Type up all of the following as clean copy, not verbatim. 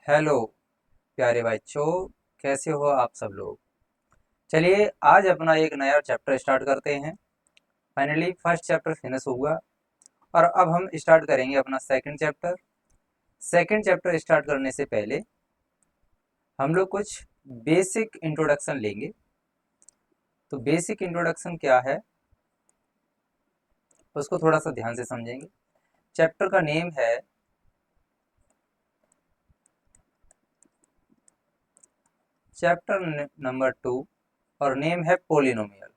Hello प्यारे बच्चों, कैसे हो आप सब लोग। चलिए आज अपना एक नया चैप्टर स्टार्ट करते हैं। फाइनली फर्स्ट चैप्टर फिनिश हुआ और अब हम स्टार्ट करेंगे अपना second chapter. Second chapter start करने से पहले हम लोग कुछ बेसिक इंट्रोडक्शन लेंगे। तो बेसिक इंट्रोडक्शन क्या है उसको थोड़ा सा ध्यान से समझेंगे। चैप्टर का नेम है चैप्टर नंबर 2 और नेम है पोलिनोमियल।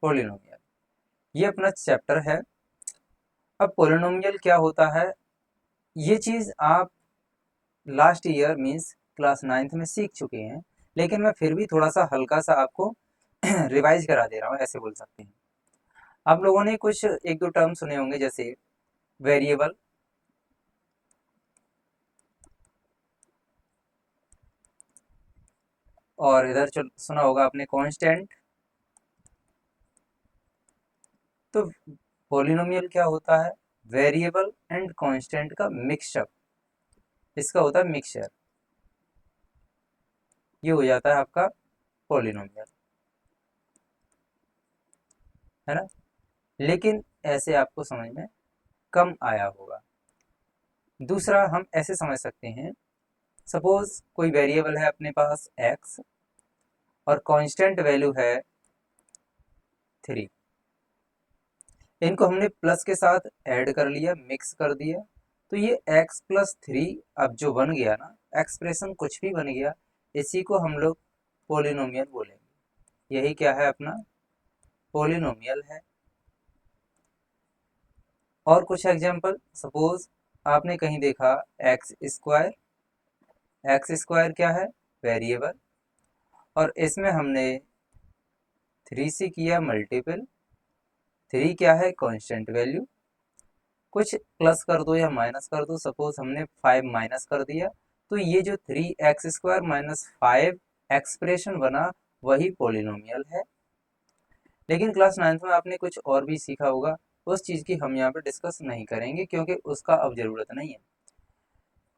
पोलिनोमियल ये अपना चैप्टर है। अब पोलिनोमियल क्या होता है ये चीज़ आप last year means class 9th में सीख चुके हैं, लेकिन मैं फिर भी थोड़ा सा हल्का सा आपको रिवाइज करा दे रहा हूँ, ऐसे बोल सकते हैं। आप लोगों ने कुछ एक दो टर्म सुने होंगे जैसे वेरिएबल और इधर सुना होगा आपने कांस्टेंट। तो पॉलिनोमियल क्या होता है, वेरिएबल एंड कांस्टेंट का मिक्सचर, इसका होता है मिक्सचर। ये हो जाता है आपका पॉलिनोमियल, है ना। लेकिन ऐसे आपको समझ में कम आया होगा। दूसरा हम ऐसे समझ सकते हैं, सपोज कोई वेरिएबल है अपने पास x और कांस्टेंट वैल्यू है 3। इनको हमने प्लस के साथ ऐड कर लिया, मिक्स कर दिया, तो ये x+3 अब जो बन गया ना, एक्सप्रेशन कुछ भी बन गया, इसी को हम लोग पोलिनोमियल बोलेंगे। यही क्या है अपना पोलिनोमियल है। और कुछ एग्जांपल, सपोज आपने कहीं देखा एक्स स्क्वायर। एक्स स्क्वायर क्या है, वेरिएबल, और इसमें हमने 3 से किया मल्टीपल। 3 क्या है, कांस्टेंट वैल्यू, कुछ प्लस कर दो या माइनस कर दो, सपोज हमने 5 माइनस कर दिया, तो ये जो 3x² माइनस 5 एक्सप्रेशन बना वही पोलिनोमियल है। लेकिन क्लास 9th में आपने कुछ और भी सीखा होगा, उस चीज़ की हम यहाँ पे डिस्कस नहीं करेंगे क्योंकि उसका अब ज़रूरत नहीं है।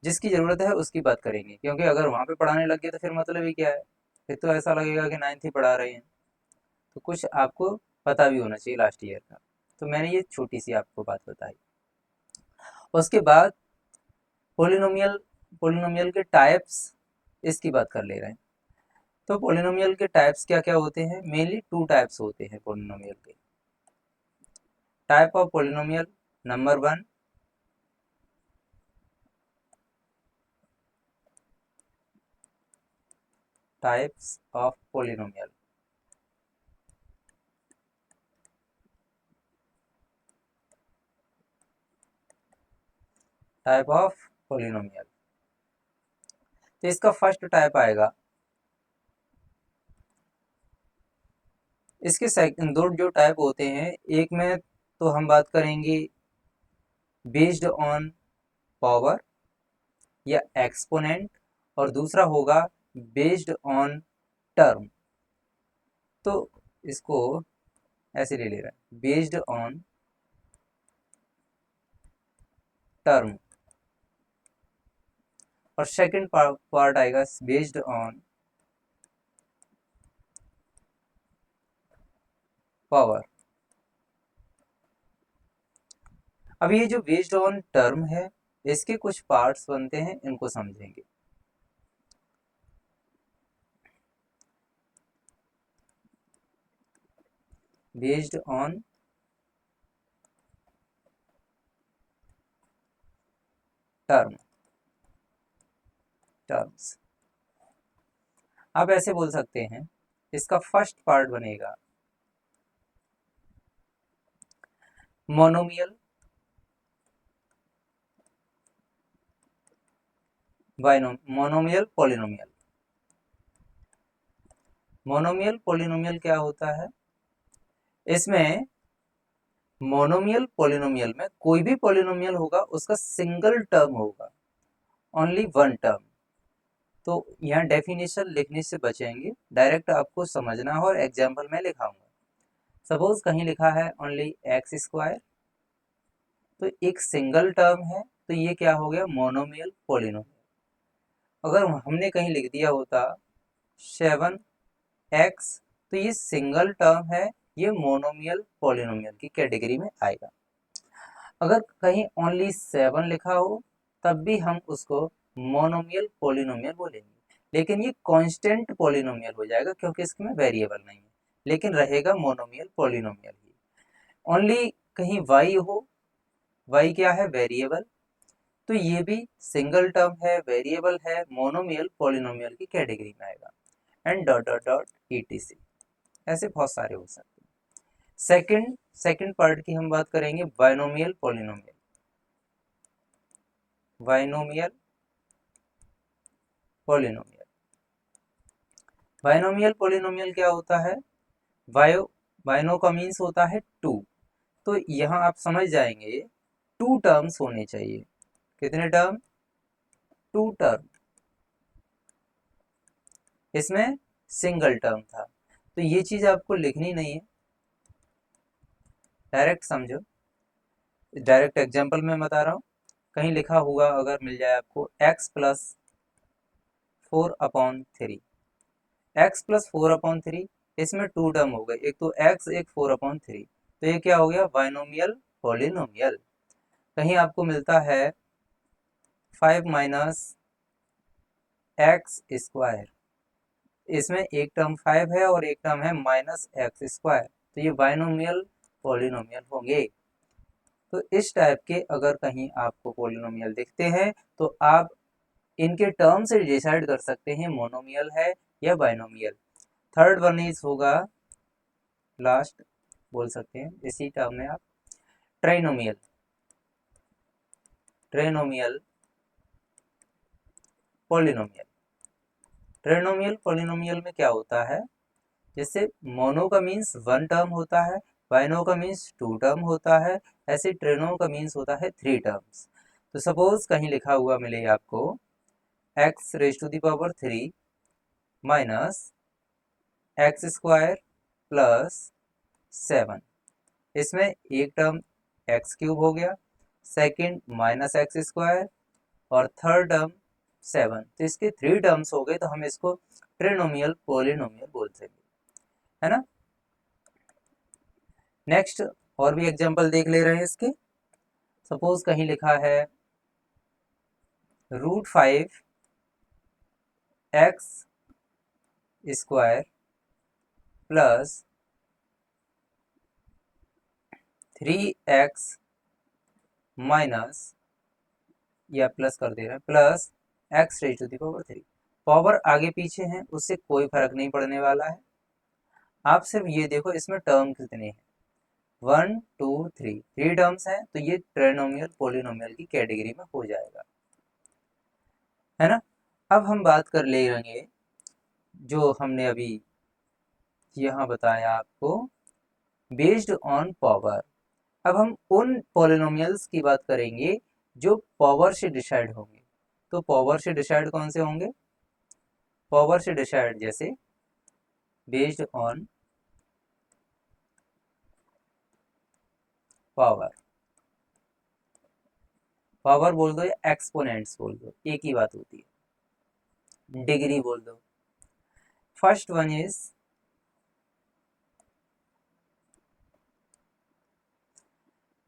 जिसकी ज़रूरत है उसकी बात करेंगे, क्योंकि अगर वहाँ पे पढ़ाने लग गए तो फिर मतलब ही क्या है, फिर तो ऐसा लगेगा कि 9th ही पढ़ा रहे हैं। तो कुछ आपको पता भी होना चाहिए लास्ट ईयर का। तो मैंने ये छोटी सी आपको बात बताई। उसके बाद पोलिनोमियल, पोलिनोमियल के टाइप्स, इसकी बात कर ले रहे हैं। तो पोलिनोमियल के टाइप्स क्या क्या होते हैं, मेनली 2 टाइप्स होते हैं पोलिनोमियल के। Type of polynomial number 1, types of polynomial. Type of polynomial, तो इसका फर्स्ट टाइप आएगा। इसके सेकंड दो जो टाइप होते हैं, एक में तो हम बात करेंगे बेस्ड ऑन पावर या एक्सपोनेंट, और दूसरा होगा बेस्ड ऑन टर्म। तो इसको ऐसे ले ले रहा है, बेस्ड ऑन टर्म, और सेकंड पार्ट आएगा बेस्ड ऑन पावर। अब ये जो बेस्ड ऑन टर्म है, इसके कुछ पार्ट्स बनते हैं, इनको समझेंगे। Based on term, terms. आप ऐसे बोल सकते हैं, इसका फर्स्ट पार्ट बनेगा monomial, monomial polynomial. Monomial polynomial क्या होता है, इसमें मोनोमियल पॉलिनोमियल में कोई भी पॉलिनोमियल होगा उसका सिंगल टर्म होगा, ओनली वन टर्म। तो यहाँ डेफिनेशन लिखने से बचेंगे, डायरेक्ट आपको समझना है और एग्जाम्पल में लिखाऊंगा। सपोज कहीं लिखा है ओनली एक्स स्क्वायर तो एक सिंगल टर्म है, तो ये क्या हो गया, मोनोमियल पॉलिनोमियल। अगर हमने कहीं लिख दिया होता 7x, तो ये सिंगल टर्म है, ये मोनोमियल पॉलिनोमियल की कैटेगरी में आएगा। अगर कहीं ओनली 7 लिखा हो तब भी हम उसको मोनोमियल पॉलिनोमियल बोलेंगे, लेकिन ये कांस्टेंट पॉलिनोमियल हो जाएगा क्योंकि इसमें वेरिएबल नहीं है, लेकिन रहेगा मोनोमियल पॉलिनोमियल ही। ओनली कहीं y हो, y क्या है, वेरिएबल, तो ये भी सिंगल टर्म है, वेरिएबल है, मोनोमियल पॉलिनोमियल की कैटेगरी में आएगा। And dot dot dot etc, ऐसे बहुत सारे हो सकते हैं। सेकंड पार्ट की हम बात करेंगे binomial polynomial. Binomial polynomial, binomial polynomial क्या होता है, बाइनो का मीन्स होता है टू, तो यहाँ आप समझ जाएंगे टू टर्म्स होने चाहिए। कितने टर्म, टू टर्म, इसमें सिंगल टर्म था, तो ये चीज आपको लिखनी नहीं है, डायरेक्ट समझो। डायरेक्ट एग्जांपल में बता रहा हूँ, कहीं लिखा हुआ अगर मिल जाए आपको x प्लस 4/3, x प्लस 4/3, इसमें टू टर्म हो गए, एक तो x एक 4/3, तो ये क्या हो गया, बाइनोमियल पॉलिनोमियल। कहीं आपको मिलता है 5 माइनस एक्स स्क्वायर, इसमें एक टर्म 5 है और एक टर्म है माइनस एक्स स्क्वायर, तो ये बाइनोमियल पॉलिनोमियल होंगे। तो इस टाइप के अगर कहीं आपको पॉलिनोमियल दिखते हैं तो आप इनके टर्म से डिसाइड कर सकते हैं मोनोमियल है या बाइनोमियल। थर्ड वन इज होगा, लास्ट बोल सकते हैं इसी टर्म में आप, trinomial. Trinomial polynomial, trinomial polynomial में क्या होता है, जैसे मोनो का मीन्स वन टर्म होता है, बाइनो का मीन्स टू टर्म होता है, ऐसे ट्रेनो का मीन्स होता है थ्री टर्म्स। तो सपोज कहीं लिखा हुआ मिले आपको x⁻³ minus x square plus 7, इसमें एक टर्म x³ हो गया, सेकंड माइनस एक्स स्क्वायर और थर्ड टर्म 7, तो इसके थ्री टर्म्स हो गए, तो हम इसको ट्रिनोमियल पॉलिनोमियल बोलते हैं, है ना। नेक्स्ट और भी एग्जांपल देख ले रहे हैं इसके। सपोज कहीं लिखा है √5 x square plus 3x minus, या प्लस कर दे रहे हैं, प्लस x⁻³ पावर आगे पीछे है उससे कोई फर्क नहीं पड़ने वाला है, आप सिर्फ ये देखो इसमें टर्म कितने हैं, 1 2 3, थ्री टर्म्स हैं, तो ये ट्राइनोमियल पॉलिनोमियल की कैटेगरी में हो जाएगा, है ना। अब हम बात कर ले रहेंगे जो हमने अभी यहाँ बताया आपको, बेस्ड ऑन पावर। अब हम उन पॉलिनोमियल्स की बात करेंगे जो पावर से डिसाइड होंगे। तो पावर से डिसाइड कौन से होंगे, पावर से डिसाइड जैसे बेस्ड ऑन पावर, पावर बोल दो या एक्सपोनेंट्स बोल दो, एक ही बात होती है, डिग्री बोल दो। First one is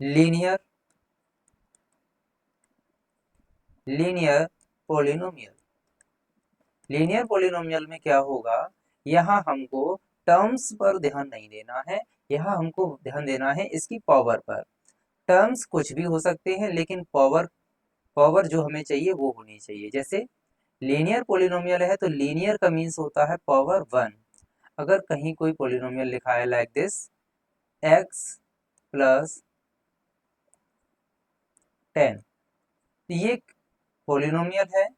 linear, linear polynomial. Linear polynomial में क्या होगा, यहाँ हमको टर्म्स पर ध्यान नहीं देना है, यहाँ हमको ध्यान देना है इसकी पावर पर। टर्म्स कुछ भी हो सकते हैं लेकिन पावर, पावर जो हमें चाहिए वो होनी चाहिए। जैसे लीनियर पॉलिनोमियल है तो लीनियर का मीन्स होता है पावर 1। अगर कहीं कोई पॉलिनोमियल लिखा है लाइक दिस x प्लस 10, तो ये पॉलिनोमियल है,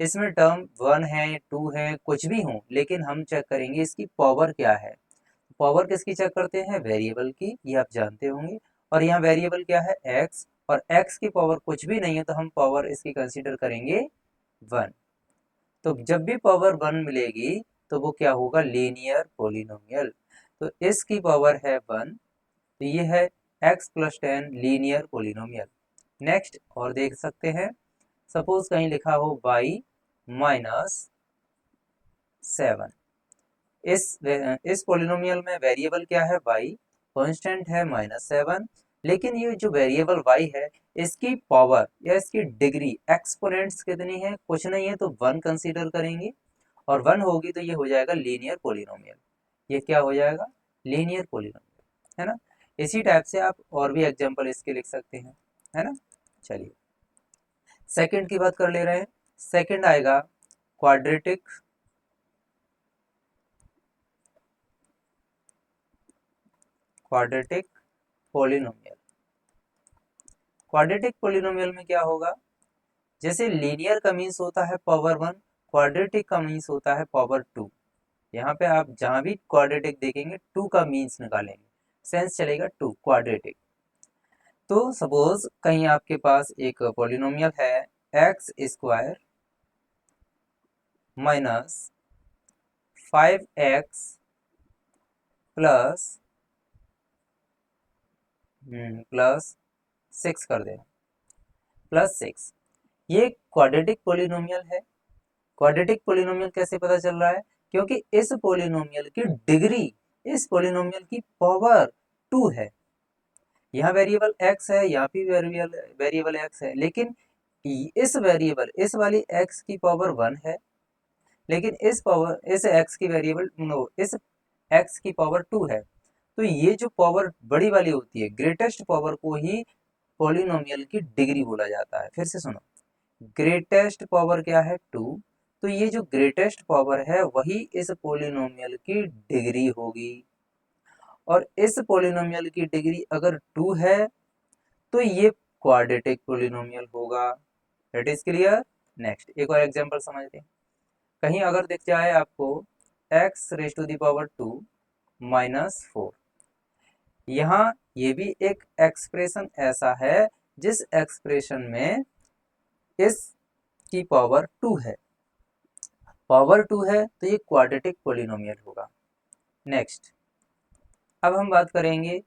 इसमें टर्म 1 है 2 है कुछ भी हो, लेकिन हम चेक करेंगे इसकी पावर क्या है। पावर किसकी चेक करते हैं, वेरिएबल की, ये आप जानते होंगे। और यहाँ वेरिएबल क्या है, x, और x की पावर कुछ भी नहीं है तो हम पावर इसकी कंसीडर करेंगे 1। तो जब भी पावर 1 मिलेगी तो वो क्या होगा, लीनियर पॉलिनोमियल। तो इसकी पावर है 1, तो ये है x plus 10 linear polynomial. Next और देख सकते हैं, सपोज कहीं लिखा हो y माइनस 7। इस पोलिनोमियल में वेरिएबल क्या है y, कांस्टेंट है -7, लेकिन ये जो वेरिएबल y है इसकी पावर या इसकी डिग्री एक्सपोनेंट्स कितनी है, कुछ नहीं है तो 1 कंसीडर करेंगे, और 1 होगी तो ये हो जाएगा लीनियर पोलिनोमियल। ये क्या हो जाएगा, लीनियर पोलिनोमियल, है ना। इसी टाइप से आप और भी एग्जांपल इसके लिख सकते हैं, है ना। चलिए सेकंड की बात कर ले रहे हैं। सेकंड आएगा क्वाड्रेटिक पोलिनोमियल। क्वाड्रेटिक पोलिनोमियल में क्या होगा, जैसे लीनियर का मीन्स होता है पावर 1, क्वाड्रेटिक का मीन्स होता है पावर 2। यहाँ पे आप जहाँ भी क्वाड्रेटिक देखेंगे 2 का मीन्स निकालेंगे, सेंस चलेगा 2 क्वाड्रेटिक। तो सपोज कहीं आपके पास एक पोलिनोमियल है x square minus 5x plus 6 कर दें, +6। ये क्वाड्रेटिक पोलिनोमियल है। क्वाड्रेटिक पोलिनोमियल कैसे पता चल रहा है, क्योंकि इस पोलिनोमियल की डिग्री इस पोलिनोमियल की पावर 2 है। यहाँ वेरिएबल x है, यहाँ भी वेरिएबल x है, लेकिन इस वाली x की पावर 1 है, लेकिन इस x की वेरिएबल नो इस x की पावर 2 है। तो ये जो पावर बड़ी वाली होती है, ग्रेटेस्ट पावर को ही पॉलिनोमियल की डिग्री बोला जाता है। फिर से सुनो, ग्रेटेस्ट पावर क्या है, 2। तो ये जो ग्रेटेस्ट पावर है वही इस पॉलिनोमियल की डिग्री होगी, और इस पॉलिनोमियल की डिग्री अगर 2 है तो ये क्वाड्रेटिक पॉलिनोमियल होगा। It is clear. नेक्स्ट एक और एग्जांपल समझते हैं। कहीं अगर दिख जाए आपको x⁻² -4, यहाँ ये भी एक एक्सप्रेशन ऐसा है जिस एक्सप्रेशन में इस की पावर 2 है, पावर 2 है तो ये क्वाड्रेटिक पॉलिनोमियल होगा। नेक्स्ट अब हम बात करेंगे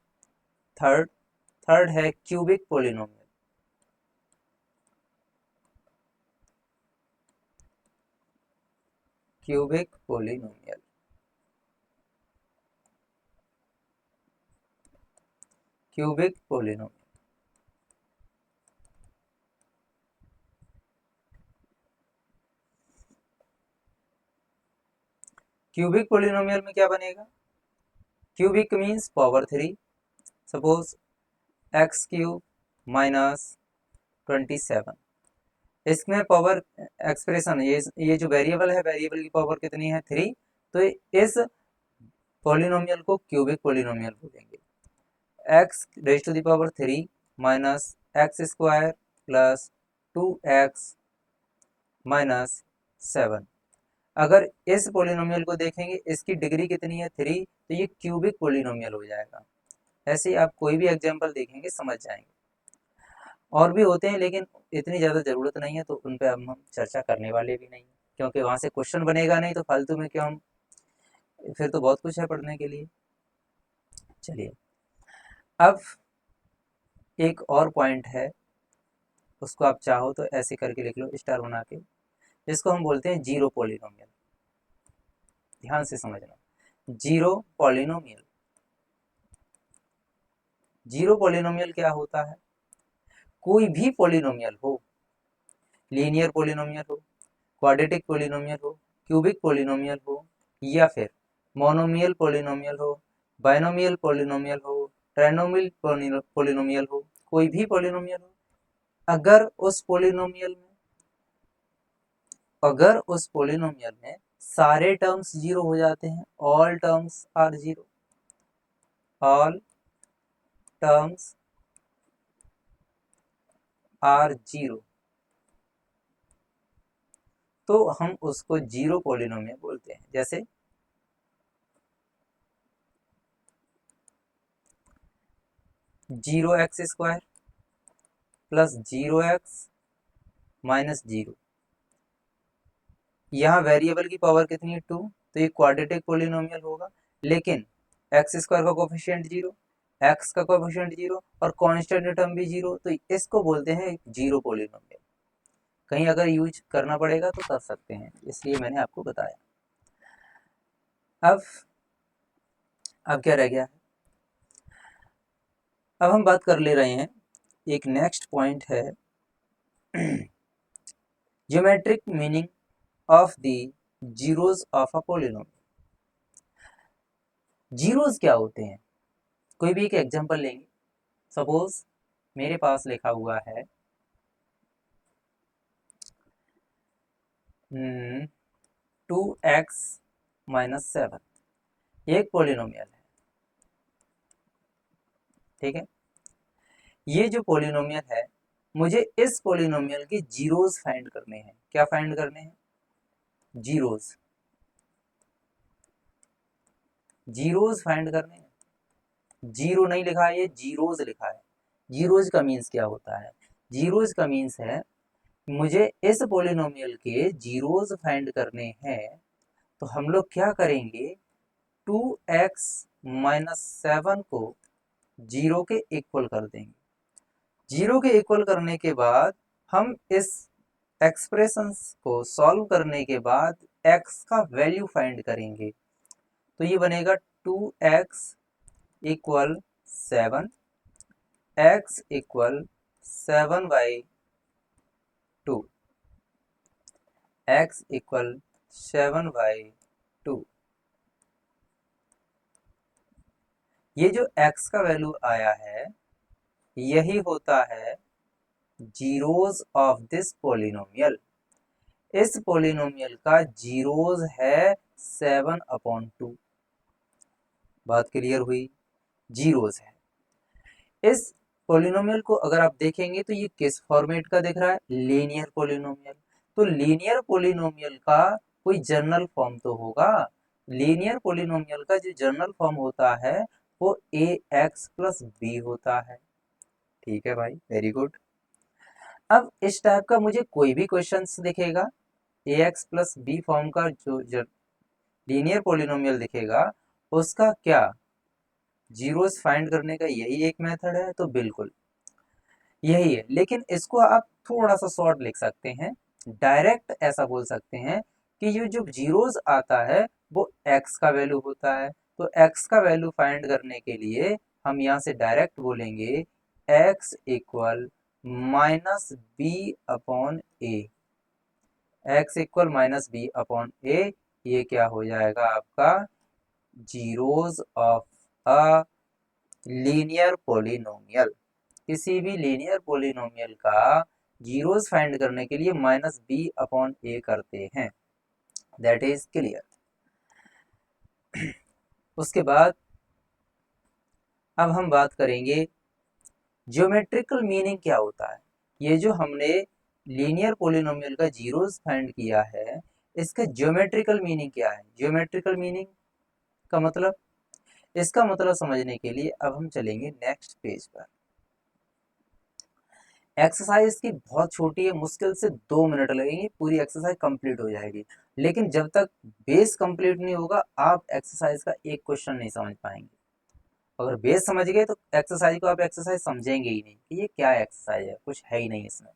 थर्ड है cubic polynomial. Cubic polynomial, cubic polynomial. Cubic polynomial में क्या बनेगा, cubic means power 3। Suppose x³ -27, इसमें पावर एक्सप्रेशन ये जो वेरिएबल है, वेरिएबल की पावर कितनी है, 3। तो इस पॉलिनोमियल को क्यूबिक पॉलिनोमियल बोलेंगे। x⁻³ minus x² plus 2x -7। अगर इस पॉलिनोमियल को देखेंगे, इसकी डिग्री कितनी है, 3, तो ये क्यूबिक पॉलिनोमियल हो जाएगा। ऐसे ही आप कोई भी एग्जांपल देखेंगे समझ जाएंगे। और भी होते हैं लेकिन इतनी ज़्यादा ज़रूरत नहीं है, तो उन पे हम चर्चा करने वाले भी नहीं, क्योंकि वहाँ से क्वेश्चन बनेगा नहीं, तो फालतू में क्यों हम, फिर तो बहुत कुछ है पढ़ने के लिए। चलिए अब एक और पॉइंट है, उसको आप चाहो तो ऐसे करके लिख लो स्टार बना के, जिसको हम बोलते हैं जीरो पॉलिनोमियल। ध्यान से समझना, जीरो पॉलिनोमियल। जीरो पॉलिनोमियल क्या होता है, कोई भी पॉलिनोमियल हो, लीनियर पॉलिनोमियल हो, क्वाड्रेटिक पॉलिनोमियल हो, क्यूबिक पॉलिनोमियल हो, या फिर मोनोमियल पॉलिनोमियल हो, बाइनोमियल पॉलिनोमियल हो, ट्राइनोमियल पॉलिनोमियल हो, कोई भी पॉलिनोमियल हो, अगर उस पॉलिनोमियल में सारे टर्म्स जीरो हो जाते हैं, all terms are zero, all terms are zero, तो हम उसको जीरो पॉलिनोमियल बोलते हैं। जैसे 0x² प्लस 0x -0, यहाँ वेरिएबल की पावर कितनी है, 2, तो ये क्वाड्रेटिक पॉलिनोमियल होगा। लेकिन x² का कोफिशिएंट 0, एक्स का कोएफिशिएंट 0 और कांस्टेंट टर्म भी 0, तो इसको बोलते हैं जीरो पॉलिनोमियल। कहीं अगर यूज करना पड़ेगा तो कर सकते हैं, इसलिए मैंने आपको बताया। अब क्या रह गया? अब हम बात कर ले रहे हैं, एक नेक्स्ट पॉइंट है geometric meaning of the zeros of a polynomial. Zeros क्या होते हैं? कोई भी एक एग्जांपल लेंगे। सपोज मेरे पास लिखा हुआ है 2x-7, ये एक पॉलिनोमियल है, ठीक है। ये जो पॉलिनोमियल है, मुझे इस पॉलिनोमियल के जीरोस फाइंड करने हैं। क्या फाइंड करने हैं? जीरोस। जीरोस फाइंड करने हैं। जीरो नहीं लिखा है, ये जीरोस लिखा है। जीरोस का मीन्स क्या होता है? जीरोस का मीन्स है मुझे इस पॉलिनोमियल के जीरोस फाइंड करने हैं, तो हम लोग क्या करेंगे, 2x-7 को जीरो के इक्वल कर देंगे। जीरो के इक्वल करने के बाद हम इस एक्सप्रेशंस को सॉल्व करने के बाद x का वैल्यू फाइंड करेंगे। तो ये बनेगा 2x equal 7, x equal 7/2, x equal 7/2। ये जो x का वैल्यू आया है, यही होता है जीरोस ऑफ दिस पॉलिनोमियल। इस पॉलिनोमियल का जीरोस है 7/2। बात क्लियर हुई? जीरोस है। इस पॉलिनोमियल को अगर आप देखेंगे तो ये किस फॉर्मेट का दिख रहा है? Linear polynomial. तो लीनियर पॉलिनोमियल का कोई जनरल फॉर्म तो होगा। लीनियर पॉलिनोमियल का जो जनरल फॉर्म होता है वो ax+b होता है। ठीक है भाई, वेरी गुड। अब इस टाइप का मुझे कोई भी क्वेश्चन दिखेगा, ax+b फॉर्म का जो लीनियर पॉलिनोमियल दिखेगा, उसका क्या जीरोस फाइंड करने का यही एक मेथड है? तो बिल्कुल यही है, लेकिन इसको आप थोड़ा सा शॉर्ट लिख सकते हैं। डायरेक्ट ऐसा बोल सकते हैं कि ये जो जीरोस आता है वो x का वैल्यू होता है। तो x का वैल्यू फाइंड करने के लिए हम यहाँ से डायरेक्ट बोलेंगे x equal -b/a। x equal -b/a, ये क्या हो जाएगा आपका? Zeros of a linear polynomial. किसी भी लीनियर पॉलिनोमियल का जीरोस फाइंड करने के लिए -b/a करते हैं। That is clear. उसके बाद अब हम बात करेंगे ज्योमेट्रिकल मीनिंग क्या होता है। ये जो हमने लीनियर पॉलिनोमियल का जीरोस फाइंड किया है, इसका ज्योमेट्रिकल मीनिंग क्या है? ज्योमेट्रिकल मीनिंग का मतलब, इसका मतलब समझने के लिए अब हम चलेंगे नेक्स्ट पेज पर। एक्सरसाइज की बहुत छोटी है, मुश्किल से 2 मिनट लगेंगे, पूरी एक्सरसाइज कंप्लीट हो जाएगी। लेकिन जब तक बेस कंप्लीट नहीं होगा, आप एक्सरसाइज का एक क्वेश्चन नहीं समझ पाएंगे। अगर बेस समझ गए तो एक्सरसाइज को आप एक्सरसाइज समझेंगे ही नहीं कि ये क्या एक्सरसाइज है, कुछ है ही नहीं इसमें।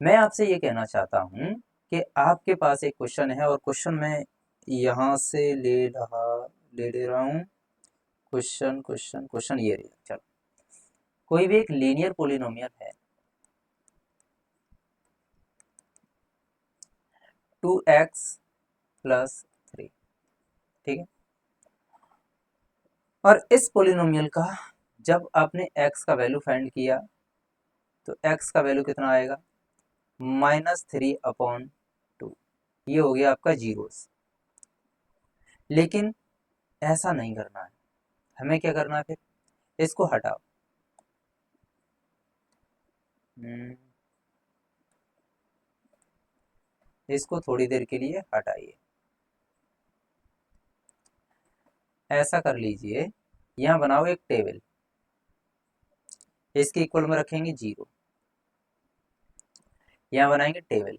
मैं आपसे ये कहना चाहता हूँ कि आपके पास एक क्वेश्चन है, और क्वेश्चन मैं यहाँ से ले ले रहा हूँ। क्वेश्चन क्वेश्चन क्वेश्चन ये रही। चलो, कोई भी एक लीनियर पॉलिनोमियल है 2x+3, ठीक है। और इस पॉलिनोमियल का जब आपने x का वैल्यू फाइंड किया, तो x का वैल्यू कितना आएगा? -3/2। ये हो गया आपका जीरोस। लेकिन ऐसा नहीं करना है, हमें क्या करना है फिर? इसको हटाओ। इसको थोड़ी देर के लिए हटाइए। ऐसा कर लीजिए, यहाँ बनाओ एक टेबल, इसके इक्वल में रखेंगे 0। यहाँ बनाएंगे टेबल,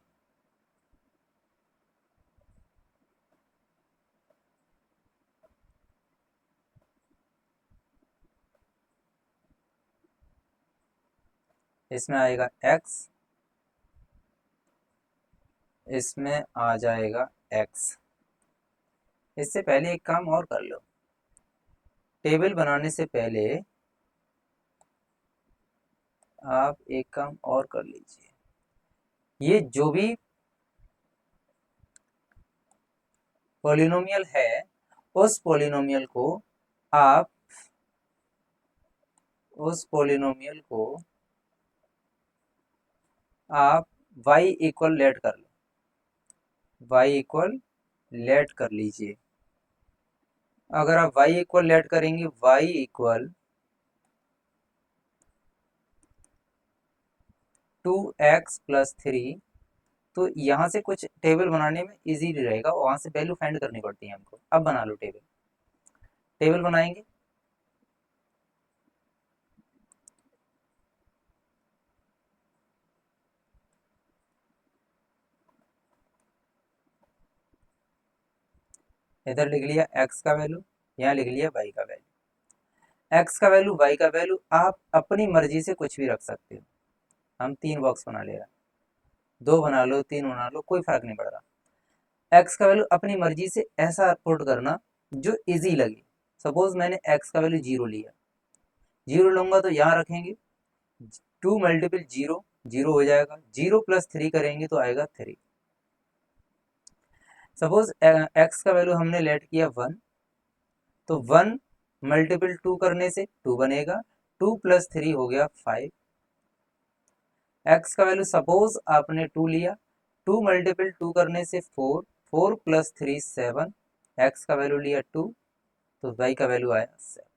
इसमें आएगा x, इसमें आ जाएगा x। इससे पहले एक काम और कर लो, टेबल बनाने से पहले आप एक काम और कर लीजिए। ये जो भी पॉलिनोमियल है उस पॉलिनोमियल को आप y इक्वल लेट कर लो, y इक्वल लेट कर लीजिए। अगर आप y इक्वल लेट करेंगे, y इक्वल 2x+3, तो यहाँ से कुछ टेबल बनाने में इजी रहेगा, वहां से वैल्यू फाइंड करनी पड़ती है हमको। अब बना लो टेबल। टेबल बनाएंगे, इधर लिख लिया x का वैल्यू, यहाँ लिख लिया y का वैल्यू। x का वैल्यू, y का वैल्यू आप अपनी मर्जी से कुछ भी रख सकते हो। हम 3 बॉक्स बना ले रहे हैं, 2 बना लो, 3 बना लो, कोई फर्क नहीं पड़ रहा। x का वैल्यू अपनी मर्जी से ऐसा पुट करना जो इजी लगे। सपोज मैंने x का वैल्यू 0 लिया, 0 लूंगा तो यहाँ रखेंगे, 2 मल्टीपल 0, 0 हो जाएगा, 0+3 करेंगे तो आएगा 3। सपोज x का वैल्यू हमने लेट किया 1, तो 1 मल्टीपल 2 करने से 2 बनेगा, 2+3 हो गया 5। x का वैल्यू सपोज आपने 2 लिया, 2 मल्टीपल 2 करने से 4, 4+3 7, x का वैल्यू लिया 2, तो y का वैल्यू आया 7।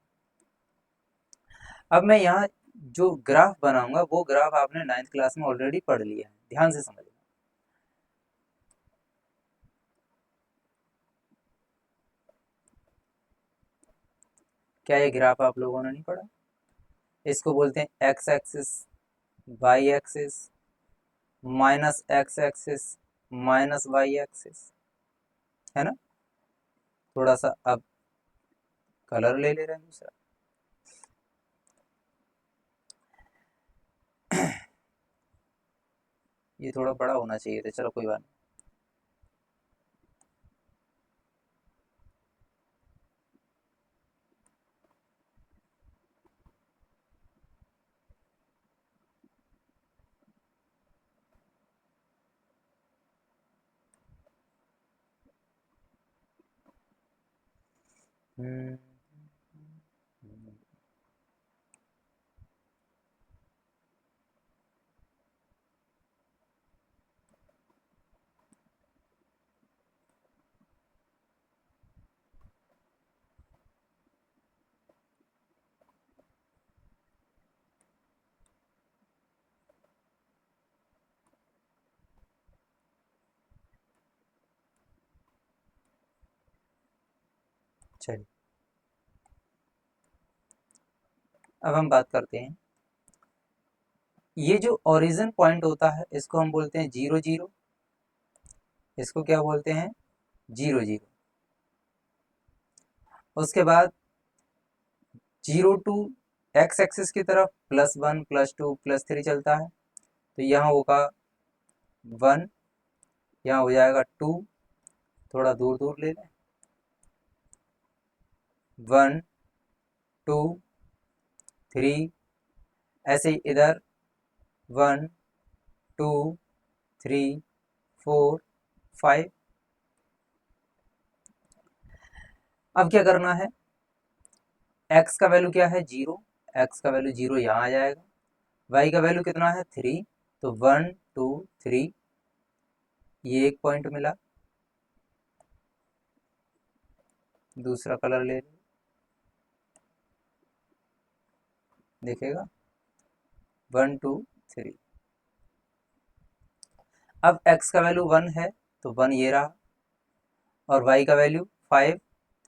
अब मैं यहाँ जो ग्राफ बनाऊंगा वो ग्राफ आपने 9th क्लास में ऑलरेडी पढ़ लिया है, ध्यान से समझना। क्या ये ग्राफ आप लोगों ने नहीं पढ़ा? इसको बोलते हैं x axis, y axis, minus x axis, minus y axis, है ना। थोड़ा सा अब कलर ले रहे हैं दूसरा। ये थोड़ा बड़ा होना चाहिए था, चलो कोई बात नहीं। हम्म, चलिए अब हम बात करते हैं। ये जो ओरिजिन पॉइंट होता है इसको हम बोलते हैं 0 0। इसको क्या बोलते हैं? 0 0। उसके बाद 0 टू x एक्सिस की तरफ +1 +2 +3 चलता है, तो यहाँ होगा 1, यहाँ हो जाएगा 2, थोड़ा दूर दूर ले लें, 1 2 3, ऐसे ही इधर 1 2 3 4 5। अब क्या करना है, x का वैल्यू क्या है 0, x का वैल्यू 0 यहाँ आ जाएगा, y का वैल्यू कितना है 3, तो 1 2 3, ये एक पॉइंट मिला। दूसरा कलर ले लो, देखेगा 1 2 3। अब x का वैल्यू 1 है तो 1 ये रहा, और y का वैल्यू 5,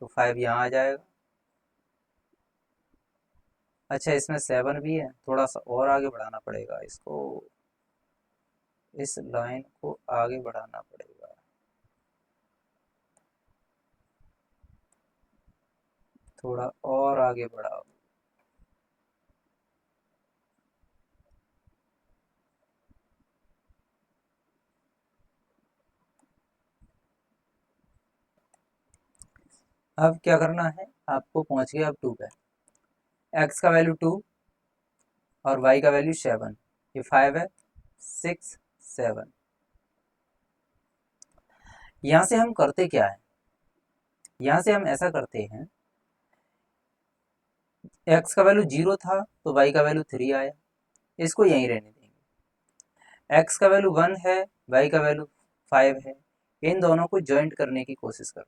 तो 5 यहाँ आ जाएगा। अच्छा इसमें 7 भी है, थोड़ा सा और आगे बढ़ाना पड़ेगा इसको, इस लाइन को आगे बढ़ाना पड़ेगा, थोड़ा और आगे बढ़ाओ। अब क्या करना है, आपको पहुंच गया अब 2 पे, x का वैल्यू 2 और y का वैल्यू 7, ये 5 है, 6 7। यहाँ से हम करते क्या है, यहाँ से हम ऐसा करते हैं, x का वैल्यू 0 था तो y का वैल्यू 3 आया, इसको यहीं रहने देंगे। x का वैल्यू 1 है, y का वैल्यू 5 है, इन दोनों को ज्वाइंट करने की कोशिश करो।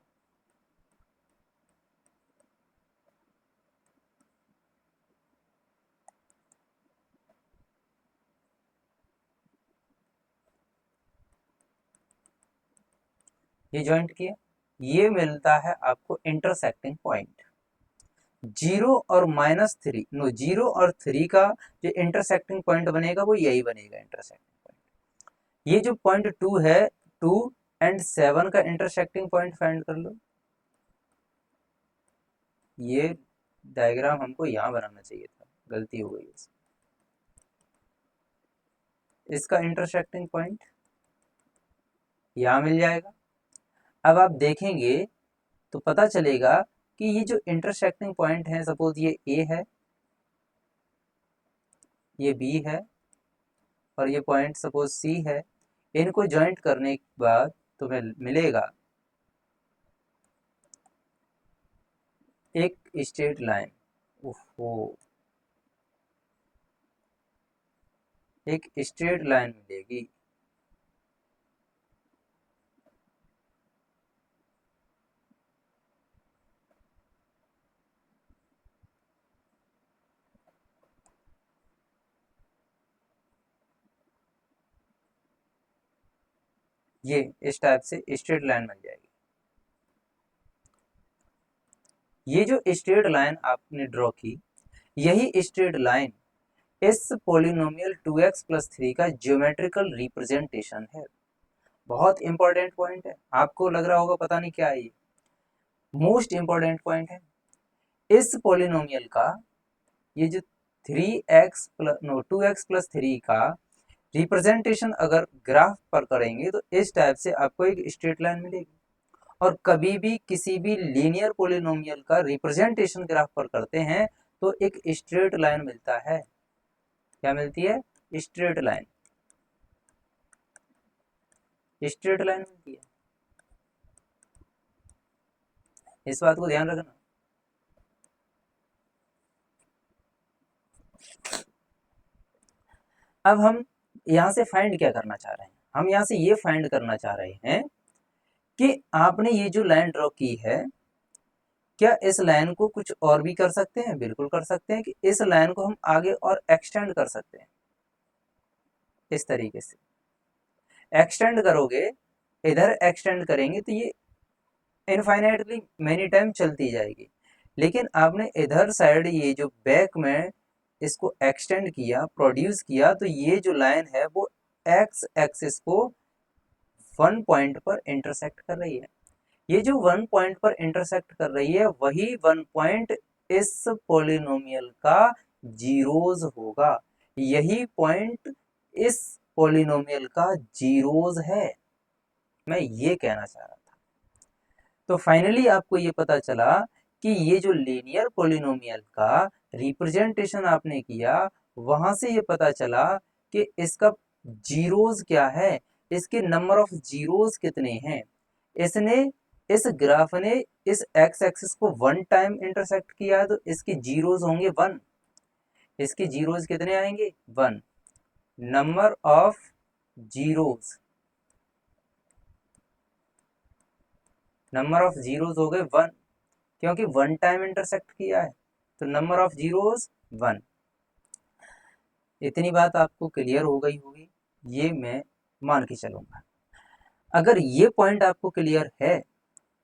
ये ज्वाइंट किया, ये मिलता है आपको इंटरसेक्टिंग पॉइंट। 0 और -3, नो 0 और 3 का जो इंटरसेक्टिंग पॉइंट बनेगा वो यही बनेगा इंटरसेक्टिंग पॉइंट। ये जो पॉइंट 2 है, 2 एंड 7 का इंटरसेक्टिंग पॉइंट फाइंड कर लो। ये डायग्राम हमको यहाँ बनाना चाहिए था, गलती हो गई इसका इंटरसेक्टिंग पॉइंट यहाँ मिल जाएगा। अब आप देखेंगे तो पता चलेगा कि ये जो इंटरसेक्टिंग पॉइंट है, सपोज ये ए है, ये बी है और ये पॉइंट सपोज सी है, इनको ज्वाइंट करने के बाद तुम्हें मिलेगा एक स्ट्रेट लाइन। ओहो, एक स्ट्रेट लाइन मिलेगी। ये इस टाइप से स्ट्रेट लाइन बन जाएगी। ये जो स्ट्रेट लाइन आपने ड्रॉ की, यही स्ट्रेट लाइन इस पोलिनोमियल 2x प्लस 3 का ज्योमेट्रिकल रिप्रेजेंटेशन है। बहुत इंपॉर्टेंट पॉइंट है, आपको लग रहा होगा पता नहीं क्या है, ये मोस्ट इंपॉर्टेंट पॉइंट है। इस पोलिनोमियल का ये जो 3x plus no 2x plus 3 का रिप्रेजेंटेशन अगर ग्राफ पर करेंगे तो इस टाइप से आपको एक स्ट्रेट लाइन मिलेगी। और कभी भी किसी भी लीनियर पोलिनोमियल का रिप्रेजेंटेशन ग्राफ पर करते हैं तो एक स्ट्रेट लाइन मिलता है। क्या मिलती है? स्ट्रेट लाइन, स्ट्रेट लाइन मिलती है, इस बात को ध्यान रखना। अब हम यहाँ से फाइंड क्या करना चाह रहे हैं, हम यहाँ से ये फाइंड करना चाह रहे हैं कि आपने ये जो लाइन ड्रॉ की है, क्या इस लाइन को कुछ और भी कर सकते हैं? बिल्कुल कर सकते हैं कि इस लाइन को हम आगे और एक्सटेंड कर सकते हैं। इस तरीके से एक्सटेंड करोगे, इधर एक्सटेंड करेंगे तो ये इनफाइनाइटली मेनी टाइम चलती जाएगी। लेकिन आपने इधर साइड ये जो बैक में इसको एक्सटेंड किया, प्रोड्यूस किया, तो ये जो लाइन है वो एक्स एक्सिस को 1 पॉइंट पर इंटरसेक्ट कर रही है। ये जो 1 पॉइंट पर इंटरसेक्ट कर रही है, वही 1 पॉइंट इस पॉलिनोमियल का जीरोज होगा। यही पॉइंट इस पॉलिनोमियल का जीरोज है, मैं ये कहना चाह रहा था। तो फाइनली आपको ये पता चला कि ये जो लीनियर पॉलिनोमियल का रिप्रेजेंटेशन आपने किया, वहां से ये पता चला कि इसका जीरोज क्या है, इसके नंबर ऑफ जीरोज कितने हैं। इसने इस ग्राफ ने इस एक्स एक्सिस को 1 टाइम इंटरसेक्ट किया है, तो इसके जीरोज होंगे 1। इसके जीरोज कितने आएंगे? 1। Number of zeros, number of zeros हो गए 1, क्योंकि 1 टाइम इंटरसेक्ट किया है, तो नंबर ऑफ जीरोज 1। इतनी बात आपको क्लियर हो गई होगी, ये मैं मान के चलूंगा। अगर ये पॉइंट आपको क्लियर है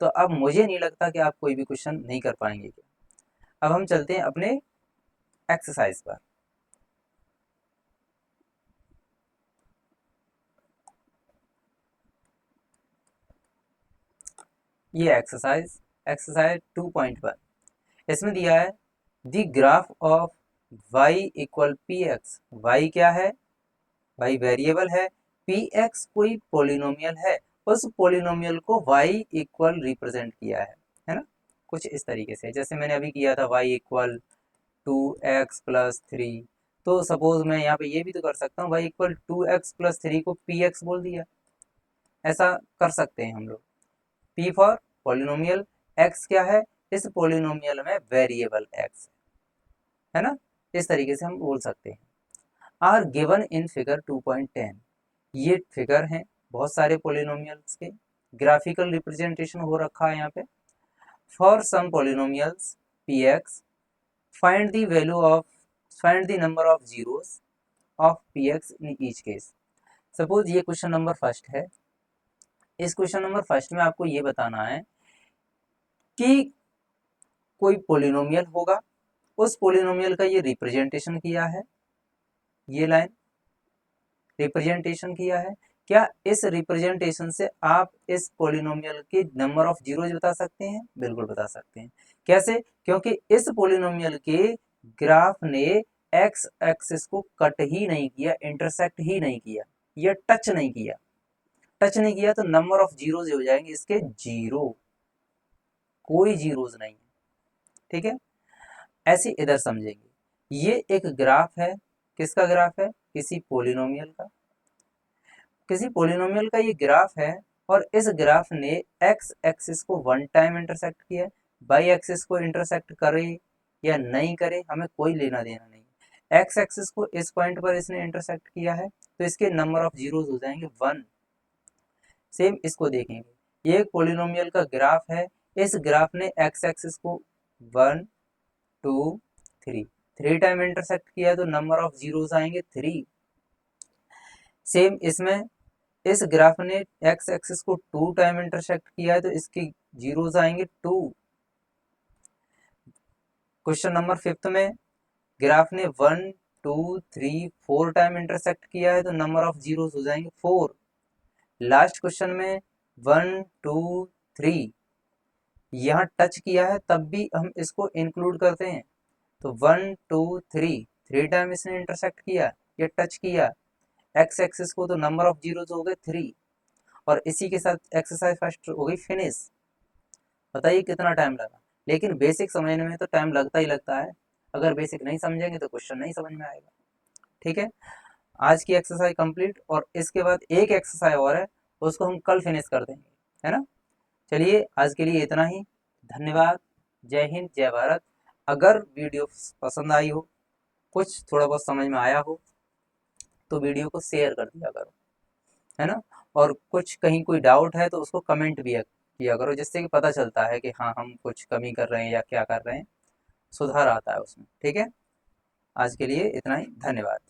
तो अब मुझे नहीं लगता कि आप कोई भी क्वेश्चन नहीं कर पाएंगे। क्या, अब हम चलते हैं अपने एक्सरसाइज पर। ये एक्सरसाइज 2.1, इसमें दिया है the graph of y equal p x. Y क्या है? y वेरिएबल है, पी एक्स कोई पोलिनोमियल है, उस पोलिनोमियल को y इक्वल रिप्रेजेंट किया है ना। कुछ इस तरीके से, जैसे मैंने अभी किया था y इक्वल 2x+3, तो सपोज मैं यहाँ पे ये भी तो कर सकता हूँ y इक्वल 2x+3 को px बोल दिया, ऐसा कर सकते हैं हम लोग। p फॉर पॉलिनोमियल, x क्या है, इस पॉलिनोमियल में वेरिएबल x है ना, इस तरीके से हम बोल सकते हैं। आर गिवन इन फिगर 2.10, ये फिगर हैं बहुत सारे पॉलिनोमियल्स के, ग्राफिकल रिप्रेजेंटेशन हो रखा है यहाँ पे। For some polynomials px, find the value of, find the number of zeros of px in each case. Suppose ये क्वेश्चन नंबर फर्स्ट है, इस क्वेश्चन नंबर फर्स्ट में आपको ये बताना है कि कोई पॉलिनोमियल होगा, उस पॉलिनोमियल का ये रिप्रेजेंटेशन किया है, ये लाइन रिप्रेजेंटेशन किया है। क्या इस रिप्रेजेंटेशन से आप इस पॉलिनोमियल के नंबर ऑफ जीरोज बता सकते हैं? बिल्कुल बता सकते हैं। कैसे? क्योंकि इस पॉलिनोमियल के ग्राफ ने एक्स एक्सिस को कट ही नहीं किया, इंटरसेक्ट ही नहीं किया, या टच नहीं किया। टच नहीं किया तो नंबर ऑफ जीरोज हो जाएंगे इसके जीरो, कोई जीरोज नहीं, ठीक है। ऐसे इधर समझेंगे, ये एक ग्राफ है, किसका ग्राफ है? किसी पॉलिनोमियल का, किसी पॉलिनोमियल का ये ग्राफ है, और इस ग्राफ ने एक्स एक्सिस को वन टाइम इंटरसेक्ट किया, वाई एक्सिस को इंटरसेक्ट करे या नहीं करे हमें कोई लेना देना नहीं। एक्स एक्सिस को इस पॉइंट पर इसने इंटरसेक्ट किया है, तो इसके नंबर ऑफ जीरोज हो जाएंगे 1। सेम इसको देखेंगे, ये एक पॉलिनोमियल का ग्राफ है, इस ग्राफ ने एक्स एक्सिस को 1 2 3 टाइम इंटरसेक्ट किया, तो नंबर ऑफ जीरोज आएंगे 3। सेम इसमें इस ग्राफ ने एक्स एक्सिस को 2 टाइम इंटरसेक्ट किया है, तो इसके जीरोज आएंगे 2। क्वेश्चन नंबर 5 में ग्राफ ने 1 2 3 4 टाइम इंटरसेक्ट किया है, तो नंबर ऑफ जीरोज हो जाएंगे 4। लास्ट क्वेश्चन में 1 2 3 यहाँ टच किया है, तब भी हम इसको इंक्लूड करते हैं, तो 1 2 3 टाइम इसने इंटरसेक्ट किया या टच किया एक्स एक्सिस को, तो नंबर ऑफ जीरोज हो गए 3। और इसी के साथ एक्सरसाइज फर्स्ट हो गई फिनिश। बताइए कितना टाइम लगा, लेकिन बेसिक समझने में तो टाइम लगता ही लगता है, अगर बेसिक नहीं समझेंगे तो क्वेश्चन नहीं समझ में आएगा, ठीक है। आज की एक्सरसाइज कंप्लीट, और इसके बाद एक एक्सरसाइज और है, उसको हम कल फिनिश कर देंगे, है ना। चलिए आज के लिए इतना ही, धन्यवाद, जय हिंद जय भारत। अगर वीडियो पसंद आई हो, कुछ थोड़ा बहुत समझ में आया हो, तो वीडियो को शेयर कर दिया करो, है ना। और कुछ कहीं कोई डाउट है तो उसको कमेंट भी किया करो, जिससे कि पता चलता है कि हाँ हम कुछ कमी कर रहे हैं या क्या कर रहे हैं, सुधार आता है उसमें, ठीक है। आज के लिए इतना ही, धन्यवाद।